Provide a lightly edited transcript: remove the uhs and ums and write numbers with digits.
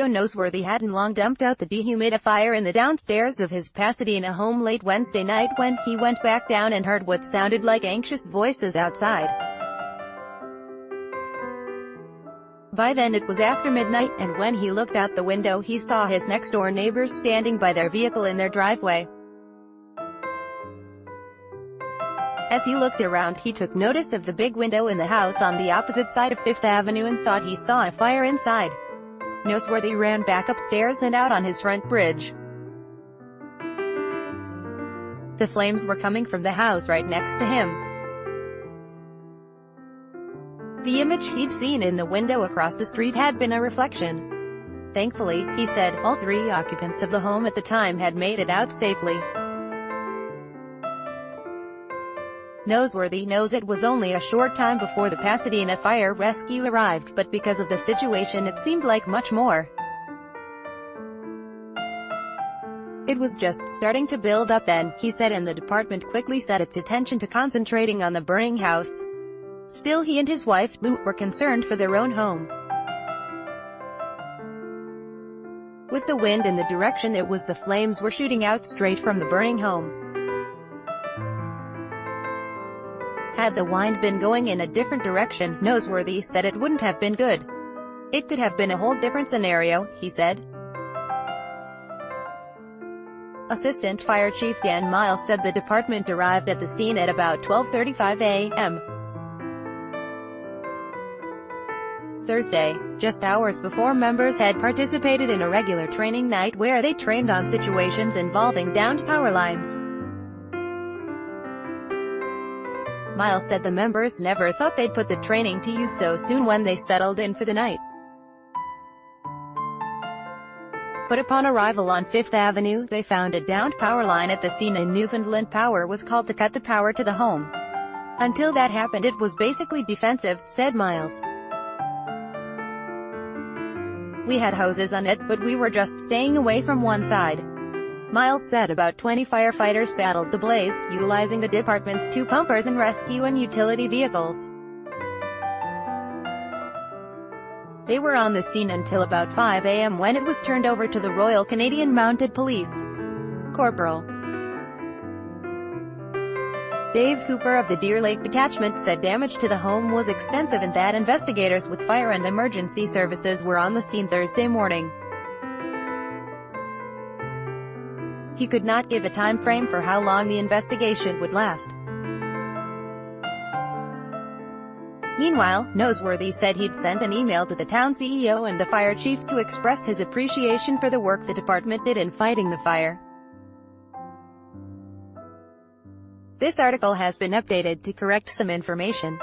video, Noseworthy hadn't long dumped out the dehumidifier in the downstairs of his Pasadena home late Wednesday night when he went back down and heard what sounded like anxious voices outside. By then it was after midnight, and when he looked out the window he saw his next-door neighbors standing by their vehicle in their driveway. As he looked around, he took notice of the big window in the house on the opposite side of Fifth Avenue and thought he saw a fire inside. Noseworthy ran back upstairs and out on his front bridge. The flames were coming from the house right next to him. The image he'd seen in the window across the street had been a reflection. Thankfully, he said, all three occupants of the home at the time had made it out safely. Noseworthy knows it was only a short time before the Pasadena fire rescue arrived, but because of the situation it seemed like much more. It was just starting to build up then, he said, and the department quickly set its attention to concentrating on the burning house. Still, he and his wife, Lou, were concerned for their own home. With the wind in the direction it was, the flames were shooting out straight from the burning home. Had the wind been going in a different direction, Noseworthy said, it wouldn't have been good. It could have been a whole different scenario, he said. Assistant Fire Chief Dan Miles said the department arrived at the scene at about 12:35 a.m. Thursday, just hours before members had participated in a regular training night where they trained on situations involving downed power lines. Miles said the members never thought they'd put the training to use so soon when they settled in for the night. But upon arrival on Fifth Avenue, they found a downed power line at the scene, and Newfoundland Power was called to cut the power to the home. Until that happened it was basically defensive, said Miles. We had hoses on it, but we were just staying away from one side. Miles said about 20 firefighters battled the blaze, utilizing the department's 2 pumpers and rescue and utility vehicles. They were on the scene until about 5 a.m. when it was turned over to the Royal Canadian Mounted Police. Corporal Dave Cooper of the Deer Lake Detachment said damage to the home was extensive and that investigators with fire and emergency services were on the scene Thursday morning. He could not give a time frame for how long the investigation would last. Meanwhile, Noseworthy said he'd sent an email to the town CEO and the fire chief to express his appreciation for the work the department did in fighting the fire. This article has been updated to correct some information.